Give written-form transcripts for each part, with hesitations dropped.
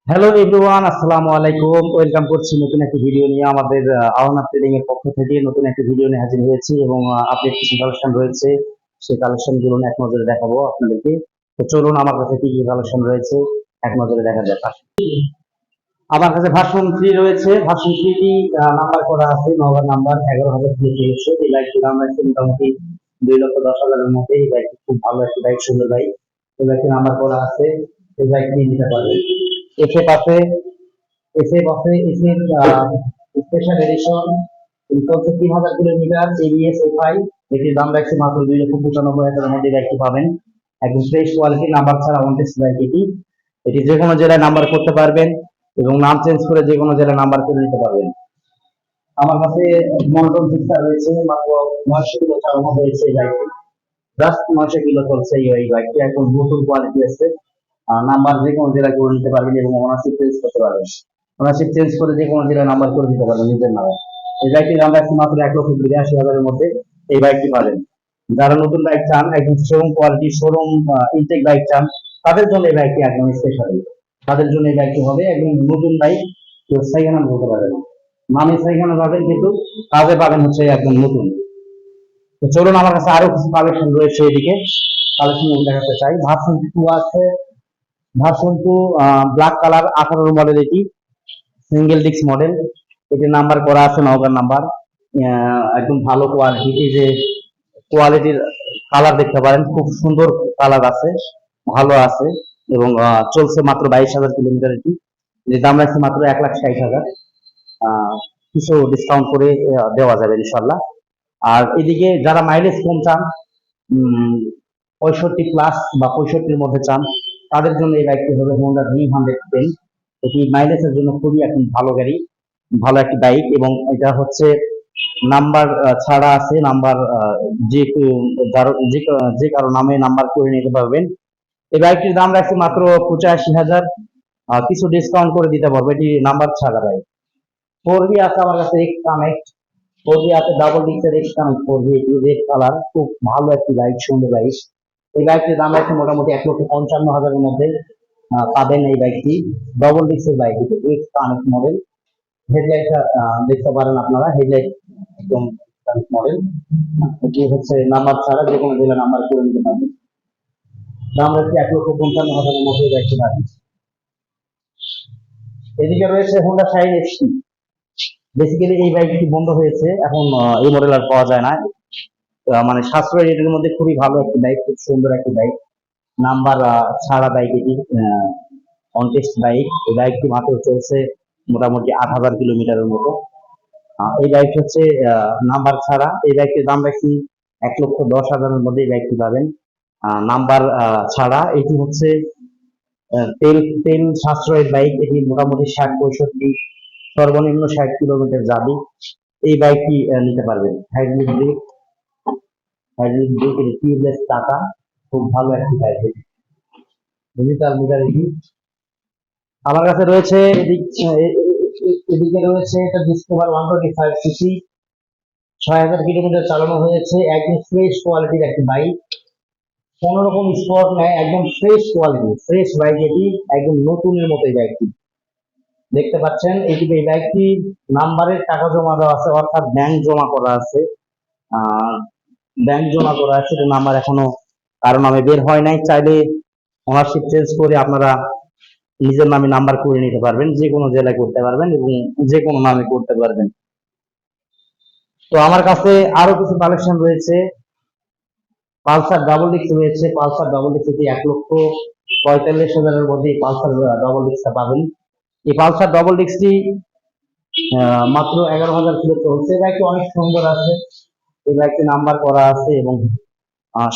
Hello everyone, আসসালামু আলাইকুম। Welcome করছি নতুন একটি ভিডিও নিয়ে। আমাদের আওয়ানা ট্রেডিং এর পক্ষ থেকে নতুন একটি ভিডিও নিয়ে হাজির হয়েছি এবং আপডেট কিছু কালেকশন রয়েছে। সেই কালেকশন গুলো এক নজরে দেখাবো আপনাদেরকে। তো চলুন, আমার কাছে কি কি কালেকশন রয়েছে এক নজরে দেখা যাক। আমার কাছে ভার্সন 3 রয়েছে। ভার্সন 3টি নাম্বার করা আছে, নগর নাম্বার 11,000 দিয়ে রয়েছে। এই বাইকটির দাম রাখছে মোটামুটি 2,10,000-এর মধ্যে। এই বাইকটি খুব ভালো একটি বাইক, সুন্দর বাইক। এই বাইকটি নাম্বার করা আছে। এই বাইকটি নিতে পারবেন। এসে পাশে এসে স্পেশাল এডিশন চলছে 3,000 কিলোমিটার, এবিএস এফআই। এটির দাম রাখছে মাত্র 2,95,000-এর মধ্যে বাইকটি পাবেন। একদম ফ্রেশ কোয়ালিটি, নাম্বার ছাড়া অন টেস্ট বাইক এটি। এটি যে কোনো জেলায় নাম্বার করতে পারবেন এবং নাম চেঞ্জ করে যে কোনো জেলায় নাম্বার করে নিতে পারবেন। আমার কাছে মনোটন সিক্সার রয়েছে, মাত্র 900 কিলো চালানো হয়েছে এই বাইকটি। জাস্ট 900 কিলো চলছে এই বাইকটি। এখন নতুন কোয়ালিটি আছে। নাম্বার যে কোনো জেলায় করে নিতে পারবেন এবং ওনারশিপ চেঞ্জ করতে পারবেন। ওনারশিপ চেঞ্জ করে যে কোনো জেলায় নাম্বার করে দিতে পারবেন নিজের নামে। এই বাইকটির দাম রাখছি মাত্র 1,82,000-এর মধ্যে। এই বাইকটি পাবেন। যারা নতুন বাইক চান, একদম showroom quality, showroom intact bike চান, তাদের জন্য এই বাইকটি একদম স্পেশাল। তাদের জন্য এই বাইকটি হবে একদম নতুন বাইক। কেউ সেকেন্ড হ্যান্ড বলতে পারবে না। নামে সেকেন্ড হ্যান্ড পাবেন, কিন্তু কাজে পাবেন হচ্ছে একদম নতুন। তো চলুন, আমার কাছে আরো কিছু কালেকশন রয়েছে। এদিকে কালেকশন দেখাতে চাই। ভার্সন 2 আছে। ভার্সন 2 ব্ল্যাক কালার, 18 মডেল এটি। Single disc model. এটির নাম্বার করা আছে নওগাঁ নাম্বার। একদম ভালো কোয়ালিটি। এই যে কোয়ালিটির কালার দেখতে পারেন, খুব সুন্দর কালার আছে, ভালো আছে এবং চলছে মাত্র 22,000 কিলোমিটার এটি। যে দাম রাখছে মাত্র 1,60,000। কিছু ডিসকাউন্ট করে দেওয়া যাবে ইনশাল্লাহ। আর এদিকে যারা মাইলেজ কম চান, 65+ বা 65-র মধ্যে চান, তাদের জন্য এই বাইকটি হবে হোন্ডা V110। এটি মাইলেজের জন্য খুবই একটি ভালো গাড়ি, ভালো একটি বাইক। এবং এটা হচ্ছে নাম্বার ছাড়া আছে। নাম্বার যে যে কারো নামে নাম্বার করে নিতে পারবেন। এই বাইকটির দাম রাখছে মাত্র 85,000। কিছু ডিসকাউন্ট করে দিতে পারবো। এটি নাম্বার ছাড়া বাইক। 4V আছে আমার কাছে, এক্স কানেক্ট। 4V আছে, ডাবল ডিক্সের X connect 4V, red colour, খুব ভালো একটি বাইক, সুন্দর বাইক। এই বাইকটির দাম রাখছে মোটামুটি 1,55,000-এর মধ্যে পাবেন এই বাইকটি। ডবল ডিক্সের বাইক, এক্স কানেক্ট মডেল। হেডলাইটটা দেখতে পারেন আপনারা, হেডলাইট একদম মডেল। এটি হচ্ছে নাম্বার ছাড়া যে কোনো জেলা নাম্বার করে নিতে পারবেন। দাম রাখছে 1,55,000-এর মধ্যে এই বাইকটি পাবেন। এদিকে রয়েছে হোন্ডা শাইন এক্সটি। বেসিক্যালি এই বাইকটি বন্ধ হয়েছে, এখন এই মডেল আর পাওয়া যায় না। মানে সাশ্রয়ী রেটের মধ্যে খুবই ভালো একটি বাইক, খুব সুন্দর একটি বাইক। নাম্বার ছাড়া বাইক এটি, অনটেস্ট বাইক। এই বাইকটি মাত্র চলছে মোটামুটি 8,000 কিলোমিটারের মতো। এই বাইক হচ্ছে নাম্বার ছাড়া। এই বাইকটির দাম রাখছি 1,10,000-এর মধ্যে এই বাইকটি পাবেন নাম্বার ছাড়া। এটি হচ্ছে তেল তেল সাশ্রয়ের বাইক। এটি মোটামুটি 60-65, সর্বনিম্ন 60 কিলোমিটার যাবে। এই বাইকটি নিতে পারবেন। হাইড্রোলিক ব্রেক, হাইড্রোলিক ব্রেক, এটি টিউবলেস চাকা, খুব ভালো একটি বাইক। ডিজিটাল মিটার এটি। আমার কাছে রয়েছে এদিকে রয়েছে এটা ডিসকভার 125 সিসি, 6,000 কিলোমিটার চালানো হয়েছে। একদম ফ্রেশ কোয়ালিটির একটি বাইক, কোনো রকম স্পট নেই, একদম ফ্রেশ কোয়ালিটি, ফ্রেশ বাইক এটি, একদম নতুনের মতো এই বাইকটি। দেখতে পাচ্ছেন এদিকে এই বাইকটি নাম্বারের টাকা জমা দেওয়া আছে, অর্থাৎ ব্যাংক জমা করা আছে। ব্যাংক জমা করা আছে, নাম্বার এখনো কারো নামে বের হয় নাই। চাইলে ওনারশিপ চেঞ্জ করে আপনারা নিজের নামে নাম্বার করে নিতে পারবেন, যে কোনো জেলায় করতে পারবেন এবং যে কোনো নামে করতে পারবেন। তো আমার কাছে আরো কিছু কালেকশন রয়েছে। পালসার ডাবল ডিস্ক রয়েছে। পালসার ডাবল ডিস্ক এটি 1,45,000-এর মধ্যে পালসার ডাবল ডিস্কটা পাবেন। এই পালসার ডাবল ডিস্কটি মাত্র 11,000 কিলো চলছে। বাইকটি অনেক সুন্দর আছে। এই বাইকটি নাম্বার করা আছে এবং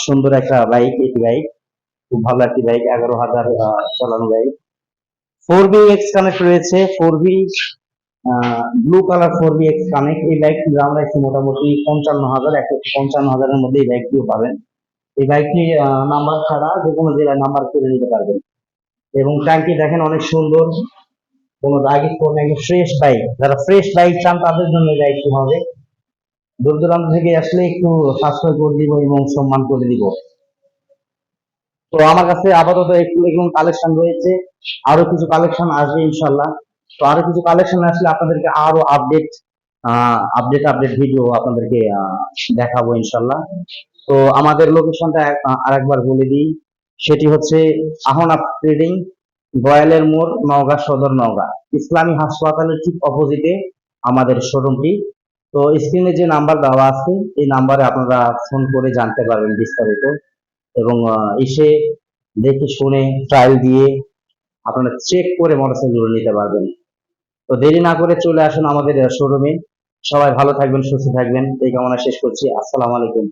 সুন্দর একটা বাইক। এটি বাইক খুব ভালো একটি বাইক, 11,000 চালানো বাইক। 4V এক্স কানেক্ট রয়েছে। 4V blue colour 4V x connect. এই বাইকটির দাম রাখছে মোটামুটি 55,000, 1,55,000-এর মধ্যে এই বাইকটিও পাবেন। এই বাইকটি নাম্বার ছাড়া যে কোনো জেলায় নাম্বার করে নিতে পারবেন। এবং ট্যাঙ্কি দেখেন অনেক সুন্দর, কোনো দাগ স্পট নেই, ফ্রেশ বাইক। যারা ফ্রেশ বাইক চান তাদের জন্য এই বাইকটি হবে। দূর দূরান্ত থেকে আসলে একটু সাশ্রয় করে দিব এবং সম্মান করে দিব। তো আমার কাছে আপাতত একটু এরকম কালেকশন রয়েছে, আরো কিছু কালেকশন আসবে ইনশাল্লাহ। তো আরো কিছু কালেকশন আসলে আপনাদেরকে আরো আপডেট ভিডিও আপনাদেরকে দেখাবো ইনশাল্লাহ। তো আমাদের লোকেশনটা আরেকবার বলে দিই, সেটি হচ্ছে আহনাফ ট্রেডিং, বয়ালের মোড়, নওগাঁ সদর, নওগাঁ ইসলামী হাসপাতালের ঠিক অপোজিটে আমাদের শোরুমটি। তো স্ক্রিনে যে নাম্বার দেওয়া আছে এই নাম্বারে আপনারা ফোন করে জানতে পারবেন বিস্তারিত, এবং এসে দেখে শুনে ট্রায়াল দিয়ে আপনারা চেক করে মোটরসাইকেল নিতে পারবেন। তো দেরি না করে চলে আসুন আমাদের শোরুমে। সবাই ভালো থাকবেন, সুস্থ থাকবেন এই কামনা শেষ করছি। আসসালামু আলাইকুম।